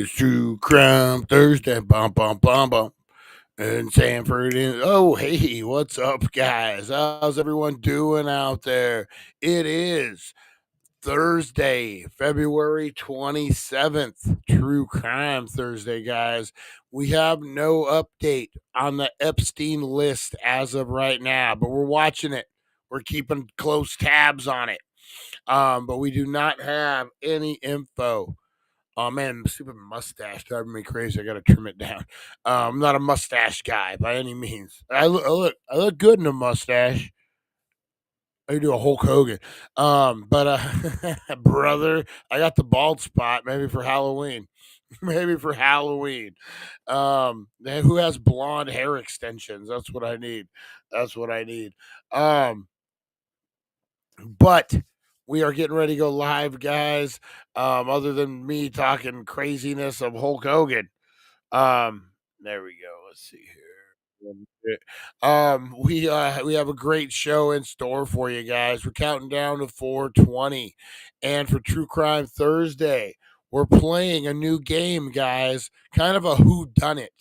is True Crime Thursday. Bum, bum, bum, bum. And Sanford. Oh, hey, what's up, guys? How's everyone doing out there? It is Thursday, February 27th. True Crime Thursday, guys. We have no update on the Epstein list as of right now, but we're watching it. We're keeping close tabs on it. But we do not have any info. Oh man, stupid mustache driving me crazy. I gotta trim it down. I'm not a mustache guy by any means. I look good in a mustache. I do a Hulk Hogan. But brother, I got the bald spot. Maybe for Halloween. Maybe for Halloween. Who has blonde hair extensions? That's what I need. That's what I need. But we are getting ready to go live, guys. Other than me talking craziness of Hulk Hogan. There we go. Let's see here. We have a great show in store for you guys. We're counting down to 420. And for True Crime Thursday, we're playing a new game, guys. Kind of a who done it,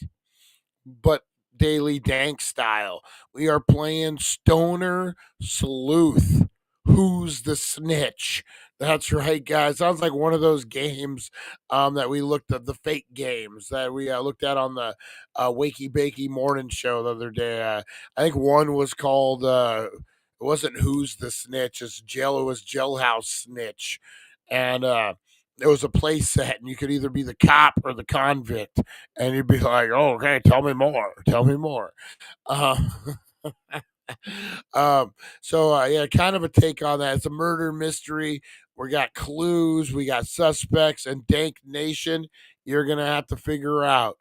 but Daily Dank style. We are playing Stoner Sleuth. Who's the snitch? That's right, guys. Sounds like one of those games that we looked at, the fake games that we looked at on the Wakey Bakey morning show the other day. I think one was called, it wasn't Who's the Snitch, it was Jailhouse Snitch. And there was a play set, and you could either be the cop or the convict, and you'd be like, "Oh, okay, tell me more, tell me more." Uh, yeah, kind of a take on that. It's a murder mystery. We got clues, we got suspects, and Dank Nation. You're gonna have to figure out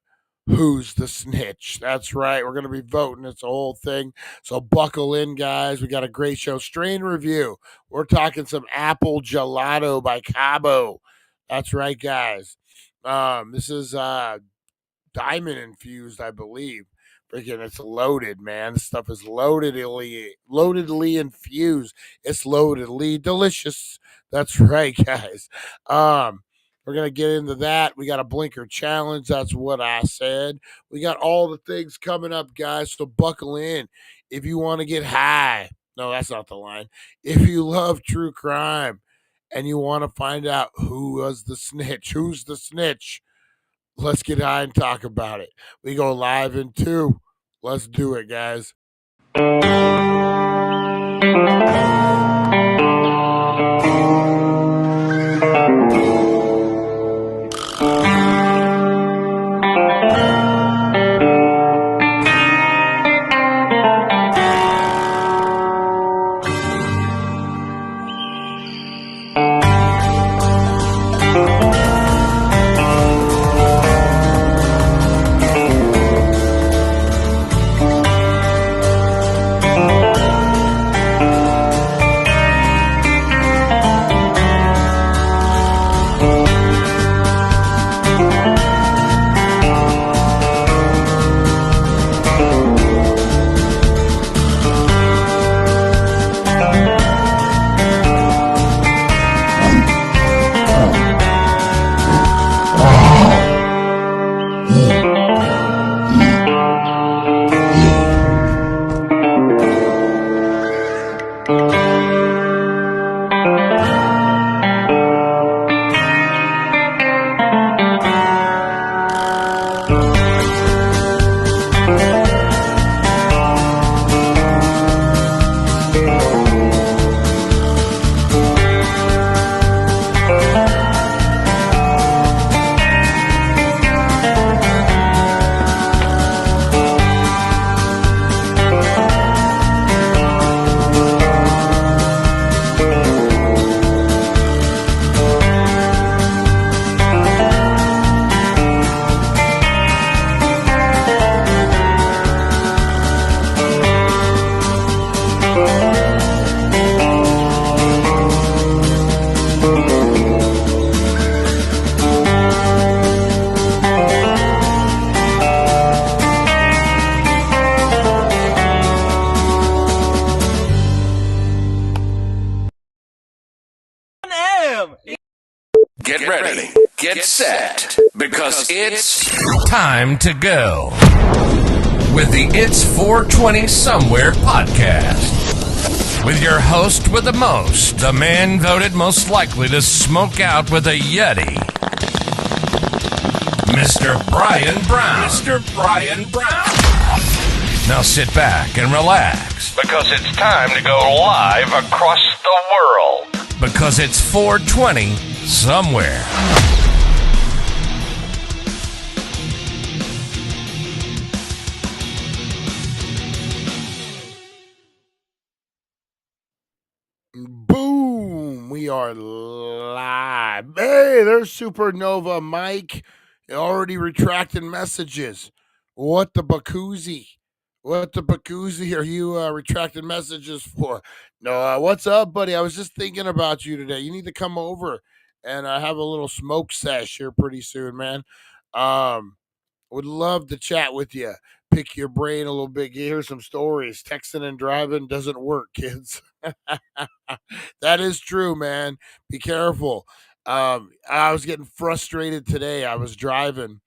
who's the snitch. That's right. We're gonna be voting. It's a whole thing. So buckle in, guys. We got a great show. Strain review. We're talking some Apple Gelato by Cabo. That's right, guys. This is diamond infused, I believe. Freaking, it's loaded, man. This stuff is loadedly infused. It's loadedly delicious. That's right, guys. We're gonna get into that. We got a blinker challenge. That's what I said. We got all the things coming up, guys. So buckle in if you want to get high. No, that's not the line. If you love true crime and you want to find out who was the snitch, who's the snitch, let's get high and talk about it. We go live in 2. Let's do it, guys. Because it's time to go with the It's 420 Somewhere podcast. With your host with the most, the man voted most likely to smoke out with a Yeti, Mr. Brian Brown. Mr. Brian Brown. Now sit back and relax, because it's time to go live across the world. Because it's 420 Somewhere. Boom! We are live. Hey, there's Supernova Mike. Already retracting messages. What the bakoozie? What the bakoozie are you retracting messages for? No, what's up, buddy? I was just thinking about you today. You need to come over and have a little smoke sesh here pretty soon, man. Would love to chat with you. Pick your brain a little bit. Hear some stories. Texting and driving doesn't work, kids. That is true, man. Be careful. I was getting frustrated today. I was driving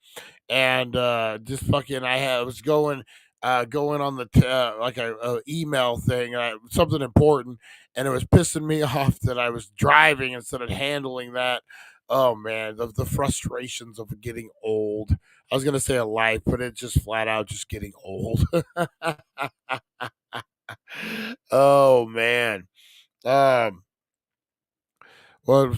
and just fucking. I was going on the like a email thing, something important, and it was pissing me off that I was driving instead of handling that. Oh man, the frustrations of getting old. I was gonna say a life, but it's just flat out just getting old. Oh man. Um. Well,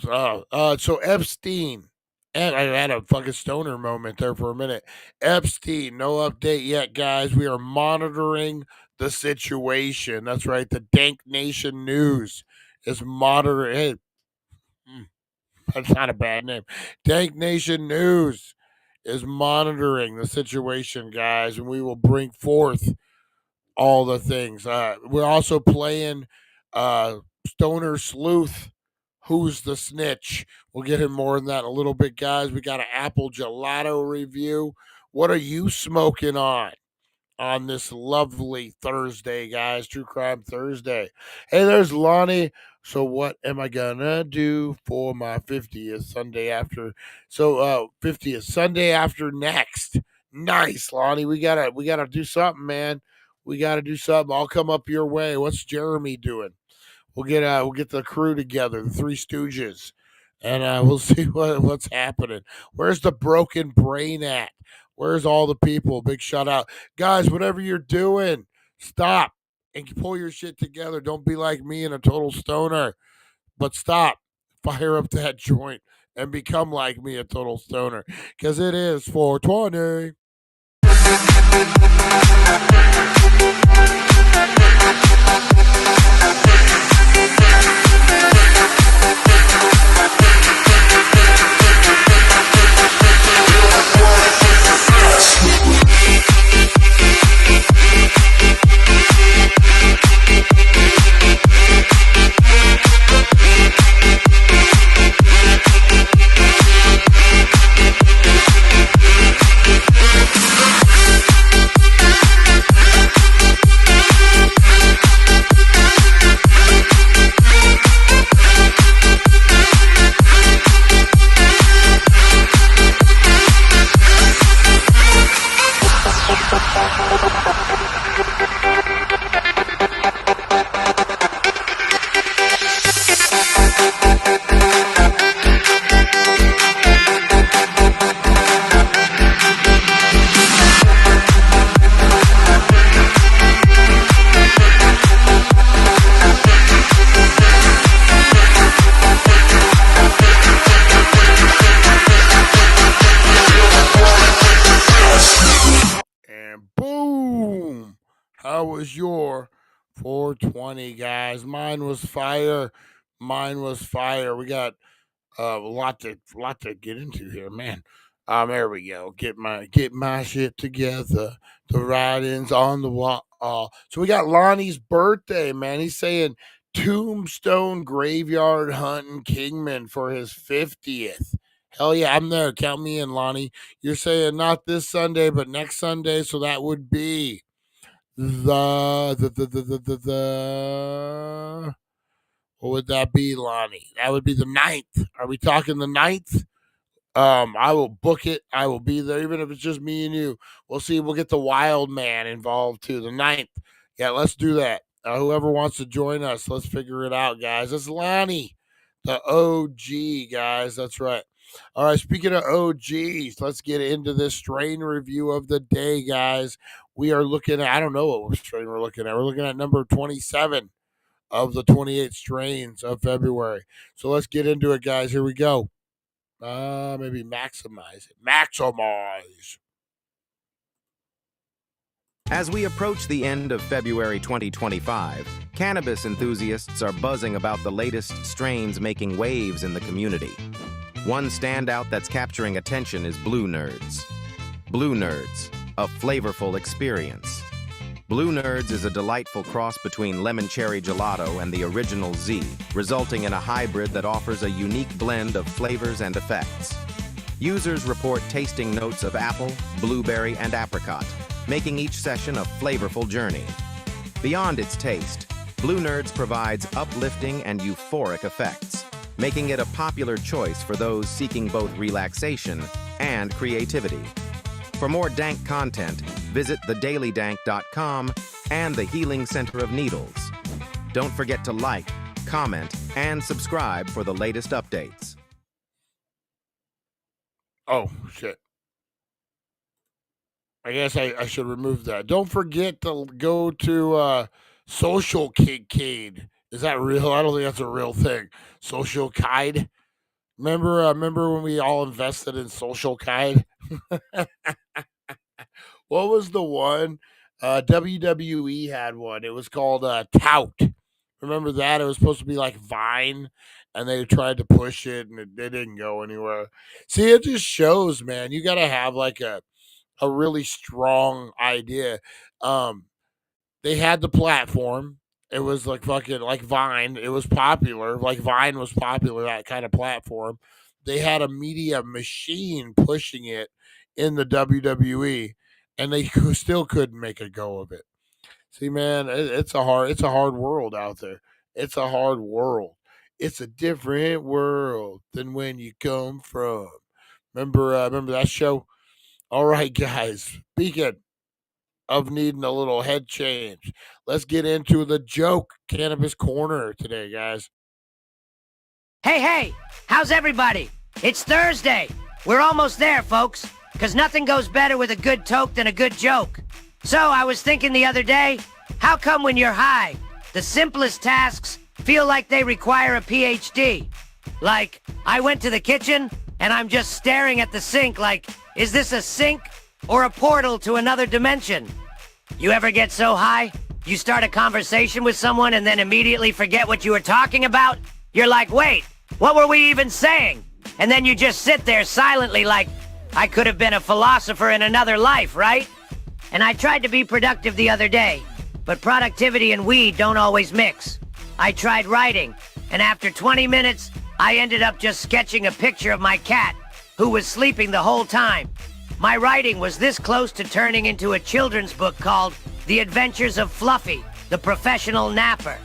so Epstein, and I had a fucking stoner moment there for a minute. Epstein, no update yet, guys. We are monitoring the situation. That's right. The Dank Nation News is monitoring. Hey, that's not a bad name. Dank Nation News is monitoring the situation, guys, and we will bring forth all the things. We're also playing Stoner Sleuth. Who's the Snitch? We'll get in more on that in a little bit, guys. We got an Apple Gelato review. What are you smoking on this lovely Thursday, guys? True Crime Thursday. Hey, there's Lonnie. So what am I gonna do for my 50th Sunday after? So 50th Sunday after next. Nice, Lonnie. We gotta do something, man. We gotta do something. I'll come up your way. What's Jeremy doing? We'll get the crew together, the Three Stooges, and we'll see what's happening. Where's the broken brain at? Where's all the people? Big shout out, guys. Whatever you're doing, stop and pull your shit together. Don't be like me and a total stoner, but stop, fire up that joint, and become like me, a total stoner, because it is 420. How was your 420, guys? Mine was fire. Mine was fire. We got a lot to get into here, man. There we go. Get my shit together. The writings on the wall. So we got Lonnie's birthday, man. He's saying Tombstone Graveyard Hunting Kingman for his 50th. Hell yeah, I'm there. Count me in, Lonnie. You're saying not this Sunday, but next Sunday, so that would be the what would that be, Lonnie? That would be the 9th. Are we talking the 9th? I will book it. I will be there, even if it's just me and you. We'll see. We'll get the wild man involved too. The 9th. Yeah, let's do that. Whoever wants to join us, let's figure it out, guys. It's Lonnie, the OG, guys. That's right. All right, speaking of OGs, let's get into this strain review of the day, guys. We are looking at, I don't know what strain we're looking at. We're looking at number 27 of the 28 strains of February. So let's get into it, guys. Here we go. Maybe maximize it. Maximize. As we approach the end of February 2025, cannabis enthusiasts are buzzing about the latest strains making waves in the community. One standout that's capturing attention is Blue Nerds. Blue Nerds, a flavorful experience. Blue Nerds is a delightful cross between lemon cherry gelato and the original Z, resulting in a hybrid that offers a unique blend of flavors and effects. Users report tasting notes of apple, blueberry, and apricot, making each session a flavorful journey. Beyond its taste, Blue Nerds provides uplifting and euphoric effects, making it a popular choice for those seeking both relaxation and creativity. For more dank content, visit thedailydank.com and the Healing Center of Needles. Don't forget to like, comment, and subscribe for the latest updates. Oh, shit. I guess I should remove that. Don't forget to go to Social Cade. Is that real? I don't think that's a real thing. Social Cade. Remember when we all invested in Social Cade? What was the one? WWE had one. It was called Tout. Remember that? It was supposed to be like Vine, and they tried to push it, and it didn't go anywhere. See, it just shows, man. You got to have like a really strong idea. Um, they had the platform. It was like fucking like Vine. It was popular. Like Vine was popular, that kind of platform. They had a media machine pushing it in the WWE, and they still couldn't make a go of it. See, man, it's a hard world out there. It's a hard world. It's a different world than when you come from. Remember that show? All right, guys. Speaking of needing a little head change, let's get into the joke cannabis corner today, guys. Hey, how's everybody? It's Thursday. We're almost there, folks. Because nothing goes better with a good toke than a good joke. So I was thinking the other day, how come when you're high, the simplest tasks feel like they require a PhD? Like, I went to the kitchen and I'm just staring at the sink like, is this a sink or a portal to another dimension? You ever get so high, you start a conversation with someone and then immediately forget what you were talking about? You're like, wait, what were we even saying? And then you just sit there silently like, I could have been a philosopher in another life, right? And I tried to be productive the other day, but productivity and weed don't always mix. I tried writing, and after 20 minutes, I ended up just sketching a picture of my cat, who was sleeping the whole time. My writing was this close to turning into a children's book called The Adventures of Fluffy, the Professional Napper.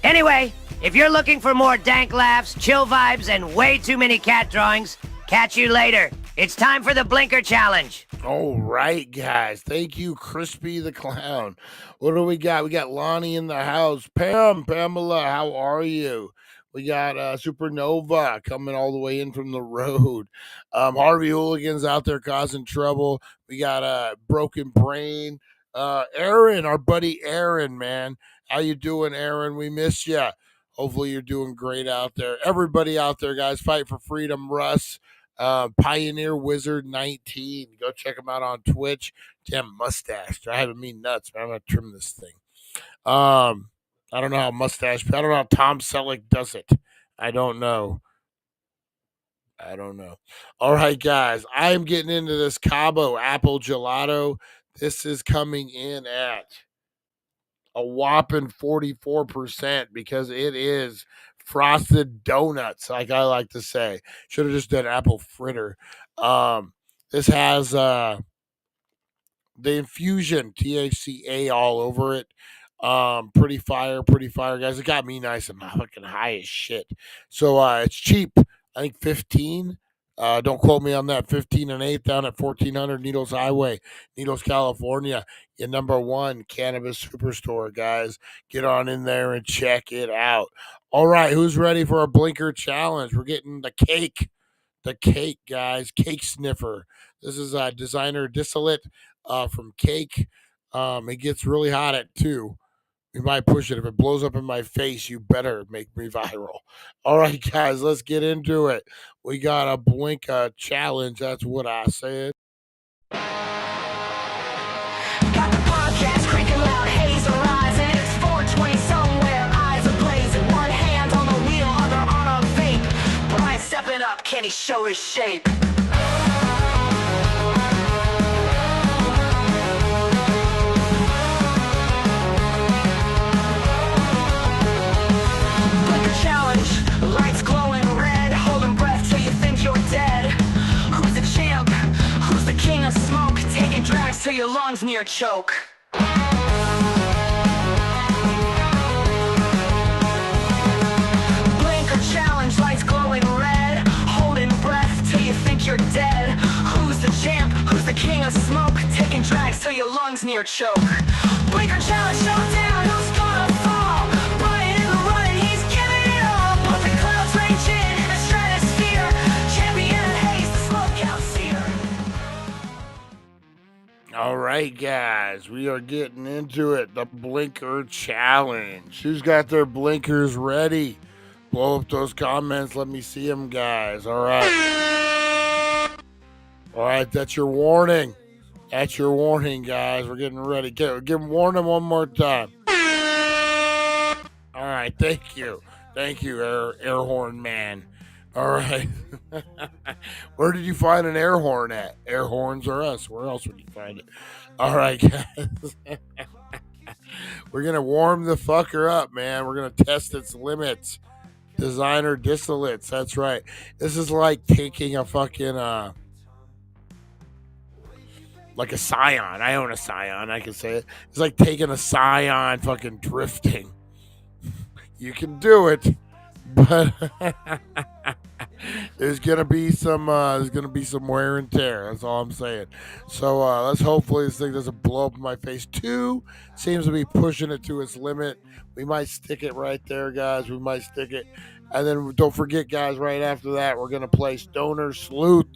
Anyway, if you're looking for more dank laughs, chill vibes, and way too many cat drawings, catch you later. It's time for the Blinker Challenge. All right, guys. Thank you, Crispy the Clown. What do we got? We got Lonnie in the house. Pamela, how are you? We got Supernova coming all the way in from the road. Harvey Hooligans out there causing trouble. We got Broken Brain. Aaron, our buddy Aaron, man. How you doing, Aaron? We miss you. Hopefully you're doing great out there. Everybody out there, guys, fight for freedom. Russ, Pioneer Wizard 19. Go check him out on Twitch. Damn mustache. I haven't mean nuts, man. I'm gonna trim this thing. I don't know how mustache. I don't know how Tom Selleck does it. I don't know. All right, guys. I am getting into this Cabo Apple Gelato. This is coming in at a whopping 44% because it is frosted donuts, like I like to say. Should have just done apple fritter. This has the infusion THCA all over it. Pretty fire, guys. It got me nice and fucking high as shit. So it's cheap. I think 15 Don't quote me on that. 15 and 8 down at 1400 Needles Highway, Needles, California. Your number one cannabis superstore, guys. Get on in there and check it out. All right, who's ready for a blinker challenge? We're getting the cake. The cake, guys. Cake sniffer. This is a designer distillate from Cake. It gets really hot at 2. We might push it. If it blows up in my face, you better make me viral. All right, guys, let's get into it. We got a blink challenge. That's what I said. Got the podcast cranking loud, haze arising. It's 420 somewhere, eyes are blazing. One hand on the wheel, other on a vape. Brian stepping up, can he show his shape? Blinker challenge, lights glowing red, holding breath till you think you're dead. Who's the champ? Who's the king of smoke? Taking drags till your lungs near choke. Blinker challenge, lights glowing red, holding breath till you think you're dead. Who's the champ? Who's the king of smoke? Taking drags till your lungs near choke. Blinker challenge showdown, who's gonna fall? Brian in the running, he's giving it all. But the clouds range in the stratosphere. Champion and haze, the smoke out seer. All right, guys, we are getting into it. The blinker challenge. Who's got their blinkers ready? Blow up those comments. Let me see them, guys. All right. All right, that's your warning. That's your warning, guys. We're getting ready. Warn them one more time. All right, thank you. Thank you, air horn man. All right. Where did you find an air horn at? Air horns are us. Where else would you find it? All right, guys. We're going to warm the fucker up, man. We're going to test its limits. Designer distillates. That's right. This is like taking a fucking, like a Scion. I own a Scion. I can say it. It's like taking a Scion fucking drifting. You can do it, but there's gonna be some wear and tear. That's all I'm saying. So let's hopefully this thing doesn't blow up in my face. 2 seems to be pushing it to its limit. We might stick it right there, guys. We might stick it, and then don't forget, guys. Right after that, we're gonna play Stoner Sleuth.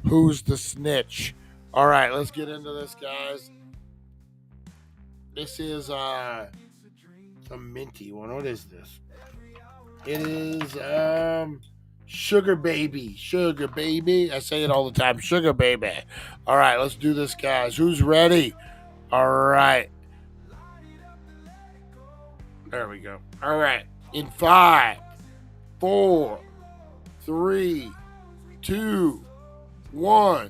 Who's the snitch? All right, let's get into this, guys. This is a minty one. What is this? It is Sugar Baby. Sugar Baby. I say it all the time. Sugar Baby. All right, let's do this, guys. Who's ready? All right. There we go. All right. In 5, 4, 3, 2, 1.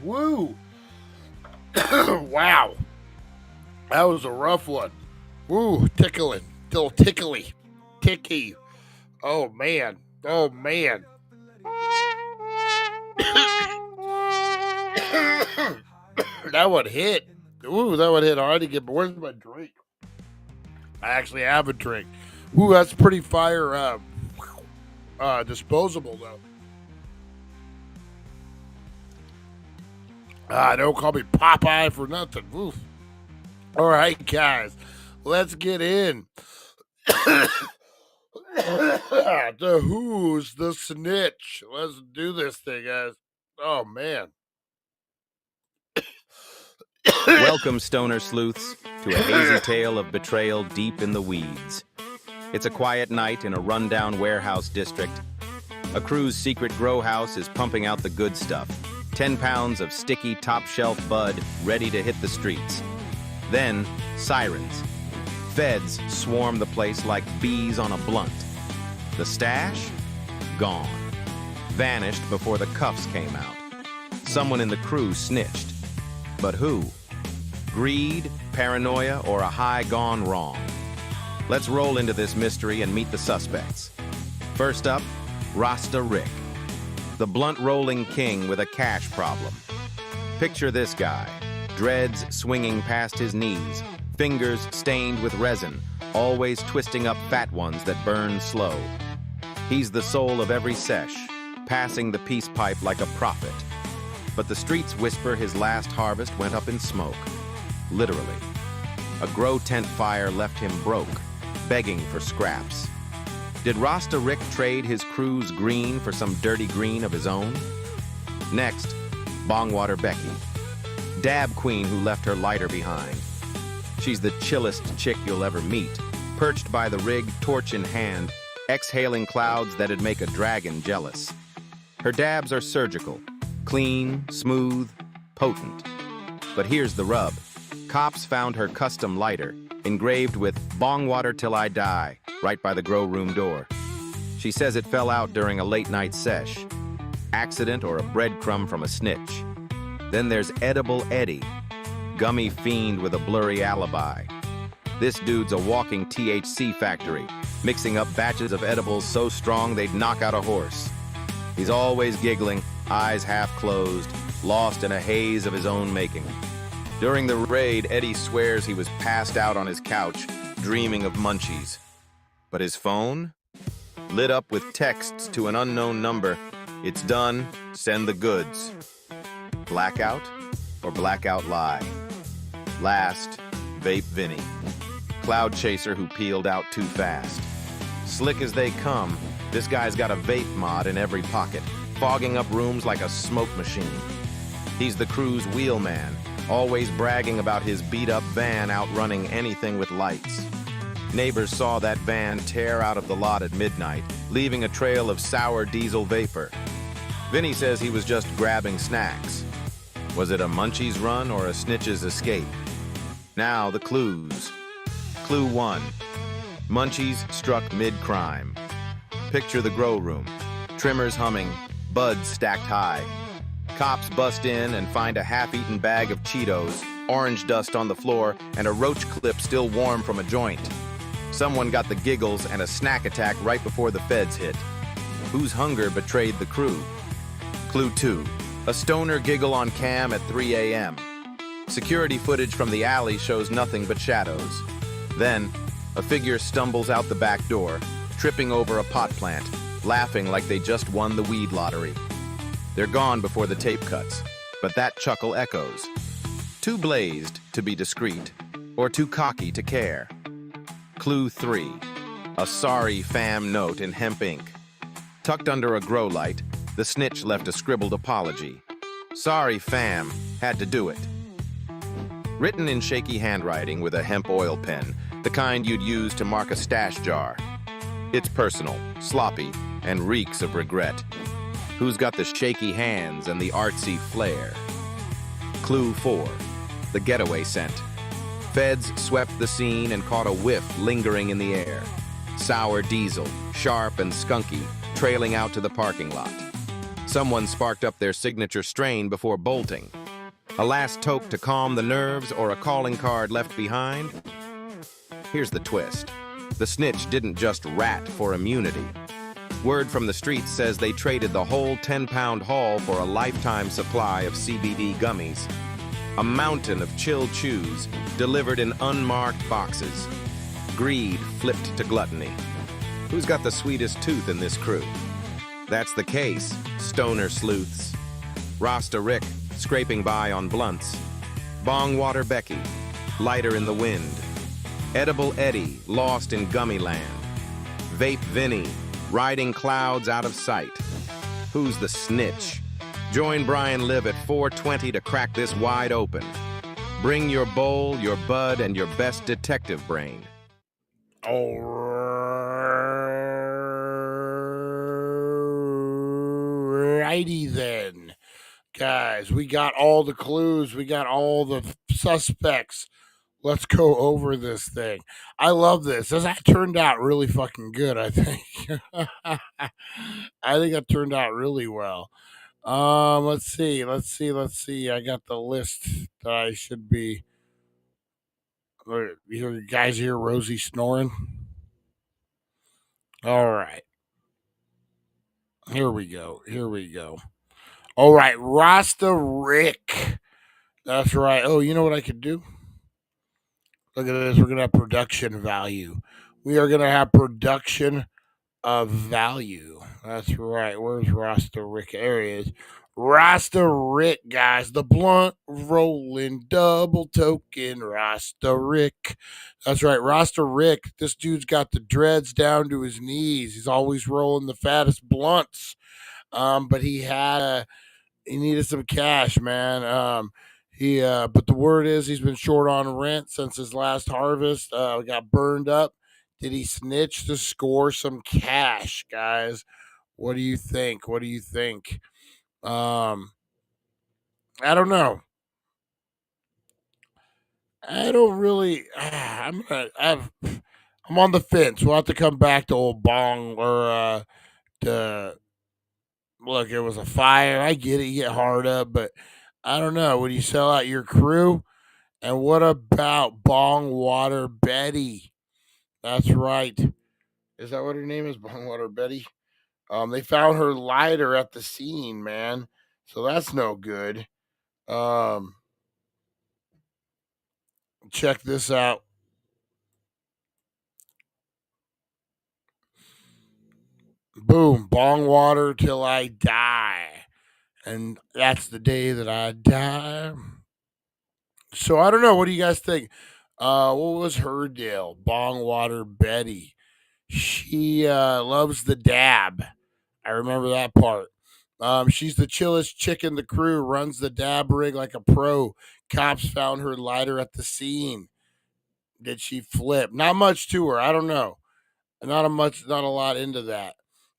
Woo! Wow. That was a rough one. Woo, tickling. Still tickly. Ticky. Oh, man. Oh, man. That one hit. Ooh, that one hit hard to get. But where's my drink? I actually have a drink. Ooh, that's pretty fire. Disposable, though. Don't call me Popeye for nothing. Oof. All right, guys, let's get in. The Who's the Snitch. Let's do this thing, guys. Oh, man. Welcome, Stoner Sleuths, to a hazy tale of betrayal deep in the weeds. It's a quiet night in a rundown warehouse district. A crew's secret grow house is pumping out the good stuff. 10 pounds of sticky top-shelf bud ready to hit the streets. Then, sirens. Feds swarm the place like bees on a blunt. The stash? Gone. vanished before the cuffs came out. Someone in the crew snitched. But who? Greed, paranoia, or a high gone wrong? Let's roll into this mystery and meet the suspects. First up, Rasta Rick, the blunt-rolling king with a cash problem. Picture this guy, dreads swinging past his knees, fingers stained with resin, always twisting up fat ones that burn slow. He's the soul of every sesh, passing the peace pipe like a prophet. But the streets whisper his last harvest went up in smoke. Literally. A grow tent fire left him broke, begging for scraps. Did Rasta Rick trade his crew's green for some dirty green of his own? Next, Bongwater Becky, dab queen who left her lighter behind. She's the chillest chick you'll ever meet, perched by the rig, torch in hand, exhaling clouds that'd make a dragon jealous. Her dabs are surgical, clean, smooth, potent. But here's the rub. Cops found her custom lighter, engraved with "Bongwater till I die," right by the grow room door. She says it fell out during a late-night sesh. Accident or a breadcrumb from a snitch. Then there's Edible Eddie, gummy fiend with a blurry alibi. This dude's a walking THC factory, mixing up batches of edibles so strong they'd knock out a horse. He's always giggling, eyes half closed, lost in a haze of his own making. During the raid, Eddie swears he was passed out on his couch, dreaming of munchies. But his phone? Lit up with texts to an unknown number. It's done, send the goods. Blackout or blackout lie? Last, Vape Vinny, cloud chaser who peeled out too fast. Slick as they come, this guy's got a vape mod in every pocket, fogging up rooms like a smoke machine. He's the crew's wheelman, always bragging about his beat-up van outrunning anything with lights. Neighbors saw that van tear out of the lot at midnight, leaving a trail of sour diesel vapor. Vinny says he was just grabbing snacks. Was it a Munchies run or a Snitch's escape? Now the clues. Clue 1. Munchies struck mid-crime. Picture the grow room. Trimmers humming, buds stacked high. Cops bust in and find a half-eaten bag of Cheetos, orange dust on the floor, and a roach clip still warm from a joint. Someone got the giggles and a snack attack right before the feds hit. Whose hunger betrayed the crew? Clue 2. A stoner giggle on cam at 3 a.m. Security footage from the alley shows nothing but shadows. Then, a figure stumbles out the back door, tripping over a pot plant, laughing like they just won the weed lottery. They're gone before the tape cuts, but that chuckle echoes. Too blazed to be discreet, or too cocky to care. Clue 3. A sorry fam note in hemp ink. Tucked under a grow light, the snitch left a scribbled apology. Sorry fam, had to do it. Written in shaky handwriting with a hemp oil pen, the kind you'd use to mark a stash jar. It's personal, sloppy, and reeks of regret. Who's got the shaky hands and the artsy flair? Clue 4. The getaway scent. Feds swept the scene and caught a whiff lingering in the air. Sour diesel, sharp and skunky, trailing out to the parking lot. Someone sparked up their signature strain before bolting. A last toke to calm the nerves or a calling card left behind? Here's the twist. The snitch didn't just rat for immunity. Word from the streets says they traded the whole 10-pound haul for a lifetime supply of CBD gummies. A mountain of chill chews delivered in unmarked boxes. Greed flipped to gluttony. Who's got the sweetest tooth in this crew? That's the case, stoner sleuths. Rasta Rick, scraping by on blunts. Bongwater Becky, lighter in the wind. Edible Eddie, lost in gummy land. Vape Vinny, riding clouds out of sight. Who's the snitch? Join Brian Liv at 4:20 to crack this wide open. Bring your bowl, your bud, and your best detective brain. Alrighty then, guys. We got all the clues. We got all the suspects. Let's go over this thing. I love this. That turned out really fucking good, I think. I think that turned out really well. Let's see. I got the list that I should be. You guys hear Rosie snoring? All right. Here we go. All right. Rasta Rick. That's right. Oh, you know what I could do? Look at this. We're going to have production value. We are going to have production of value. That's right. Where's Rasta Rick? There he is. Rasta Rick, guys. The blunt rolling double token Rasta Rick. That's right. Rasta Rick. This dude's got the dreads down to his knees. He's always rolling the fattest blunts. But he needed some cash, man. But the word is he's been short on rent since his last harvest. Got burned up. Did he snitch to score some cash, guys? What do you think? I don't know. I don't really. I'm on the fence. We'll have to come back to old Bong or the look. It was a fire. I get it. You get hard up, but I don't know. Would you sell out your crew? And what about Bong Water Betty? That's right. Is that what her name is? Bong Water Betty? They found her lighter at the scene, man. So that's no good. Check this out. Boom. Bong water till I die. And that's the day that I die. So I don't know. What do you guys think? What was her deal? Bong Water Betty. She loves the dab. I remember that part. She's the chillest chick in the crew, runs the dab rig like a pro. Cops found her lighter at the scene. Did she flip? Not much to her. I don't know. Not a lot into that.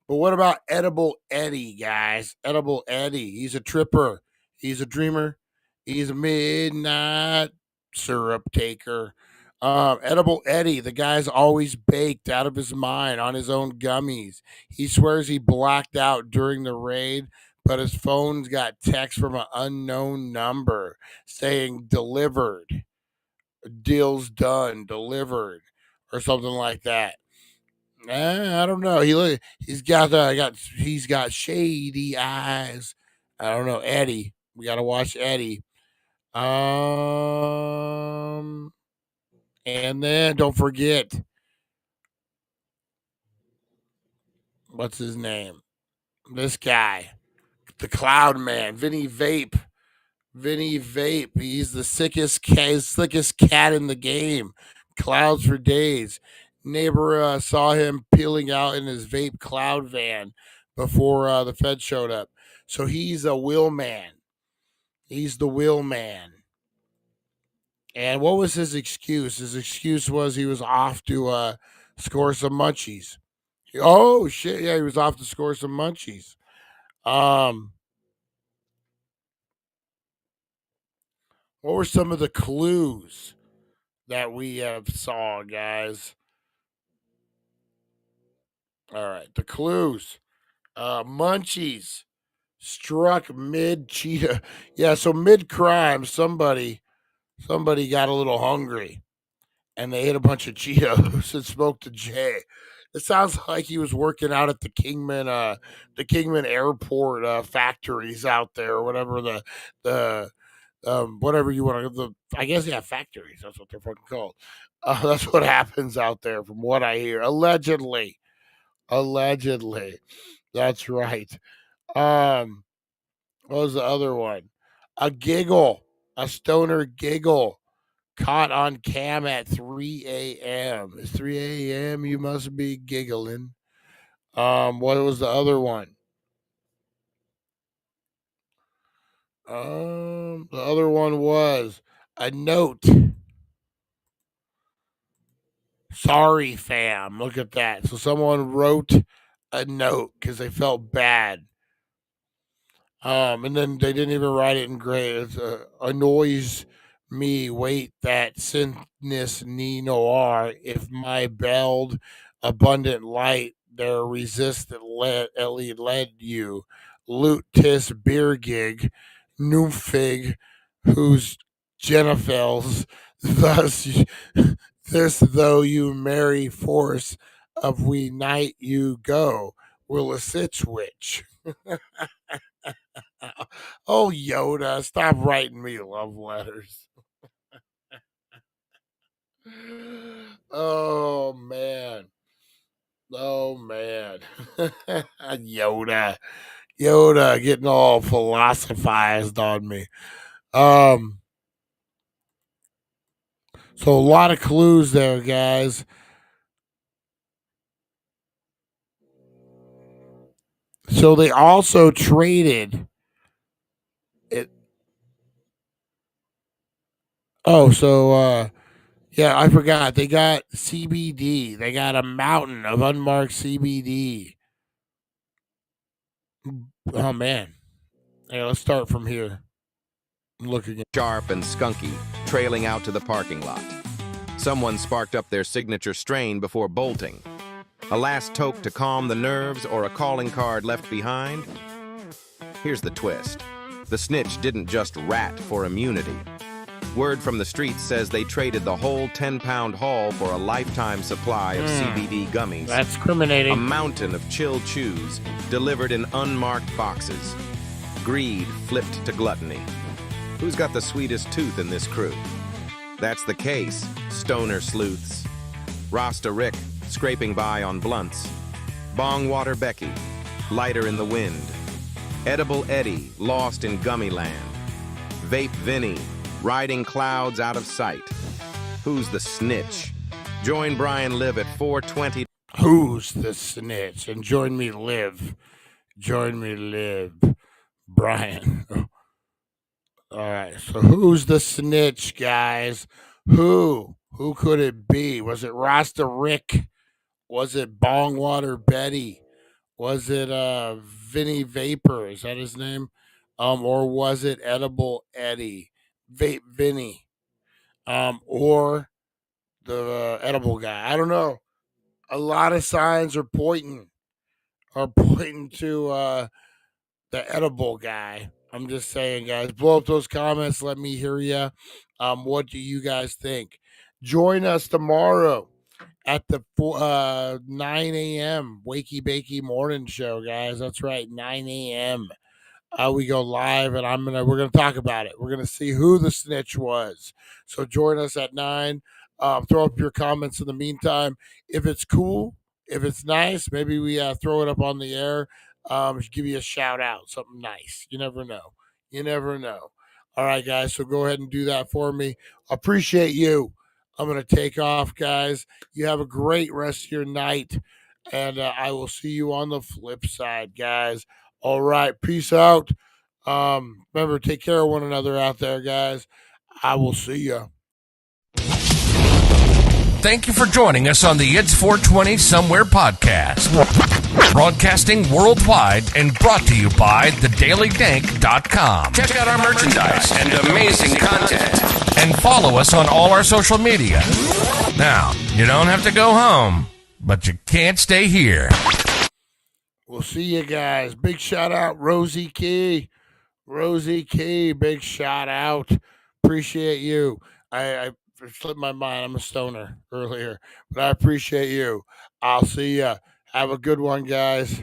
But what about Edible Eddie, guys? Edible Eddie. He's a tripper. He's a dreamer. He's a midnight syrup taker. Edible Eddie, the guy's always baked out of his mind on his own gummies. He swears he blacked out during the raid, but his phone's got text from an unknown number saying delivered, deal's done, delivered, or something like that. I don't know. He's got shady eyes. I don't know, Eddie. We gotta watch Eddie. And then don't forget what's his name? This guy, the Cloud Man, Vinny Vape. Vinny Vape. He's the slickest cat in the game. Clouds for days. Neighbor saw him peeling out in his vape cloud van before the Fed showed up. So he's a wheel man. He's the wheel man. And what was his excuse? His excuse was he was off to score some munchies. Oh shit! Yeah, he was off to score some munchies. Um, what were some of the clues that we have saw, guys? All right, the clues. Munchies struck mid cheetah. Yeah, so mid crime, somebody got a little hungry and they ate a bunch of Cheetos and smoked a J. It sounds like he was working out at the Kingman Airport factories out there, or whatever the whatever you want to the I guess yeah factories. That's what they're fucking called. That's what happens out there, from what I hear. Allegedly, that's right. Um, what was the other one? A giggle, a stoner giggle, caught on cam at 3 a.m. It's 3 a.m. You must be giggling. What was the other one? The other one was a note. Sorry, fam. Look at that. So someone wrote a note because they felt bad. And then they didn't even write it in gray. It's a noise me wait that sinless ne noir, if my belled abundant light there resistant led you, loot tis beer gig, newfig, whose genifels thus this though you merry force of we night you go, will a sitch witch. Oh, Yoda, stop writing me love letters. Oh, man. Oh, man. Yoda. Yoda getting all philosophized on me. So a lot of clues there, guys. So they also traded it. Oh, so yeah, I forgot. They got CBD. They got a mountain of unmarked CBD. Oh man. Yeah, let's start from here. I'm looking at Sharp and skunky, trailing out to the parking lot. Someone sparked up their signature strain before bolting. A last toke to calm the nerves or a calling card left behind? Here's the twist. The snitch didn't just rat for immunity. Word from the streets says they traded the whole 10-pound haul for a lifetime supply of CBD gummies. that's criminating. A mountain of chill chews delivered in unmarked boxes. Greed flipped to gluttony. Who's got the sweetest tooth in this crew? That's the case, stoner sleuths. Rasta Rick, scraping by on blunts. Bong Water Becky, lighter in the wind. Edible Eddie, lost in gummy land. Vape Vinny, riding clouds out of sight. Who's the snitch? Join Brian Live at 4:20. Who's the snitch? And join me live. Join me live. Brian. All right. So who's the snitch, guys? Who? Who could it be? Was it Rasta Rick? Was it Bongwater Betty? Was it Vinny Vapor? Is that his name? Or was it Edible Eddie? Vape Vinny. Or the edible guy. I don't know. A lot of signs are pointing to the edible guy. I'm just saying, guys. Blow up those comments. Let me hear you. What do you guys think? Join us tomorrow at the 9 a.m. Wakey Bakey Morning Show, guys. That's right, 9 a.m. We go live, and we're gonna talk about it. We're gonna see who the snitch was. So join us at 9. Throw up your comments in the meantime. If it's cool, if it's nice, maybe we throw it up on the air. Give you a shout out, something nice. You never know. You never know. All right, guys. So go ahead and do that for me. Appreciate you. I'm gonna take off, guys. You have a great rest of your night, and I will see you on the flip side, guys. All right, peace out. Remember, take care of one another out there, guys. I will see you. Thank you for joining us on the It's 420 Somewhere podcast. Broadcasting worldwide and brought to you by thedailydank.com. Check out our merchandise and amazing content. And follow us on all our social media. Now, you don't have to go home, but you can't stay here. We'll see you guys. Big shout out, Rosie Key. Rosie Key, big shout out. Appreciate you. I slipped my mind. I'm a stoner earlier, but I appreciate you. I'll see ya. Have a good one, guys.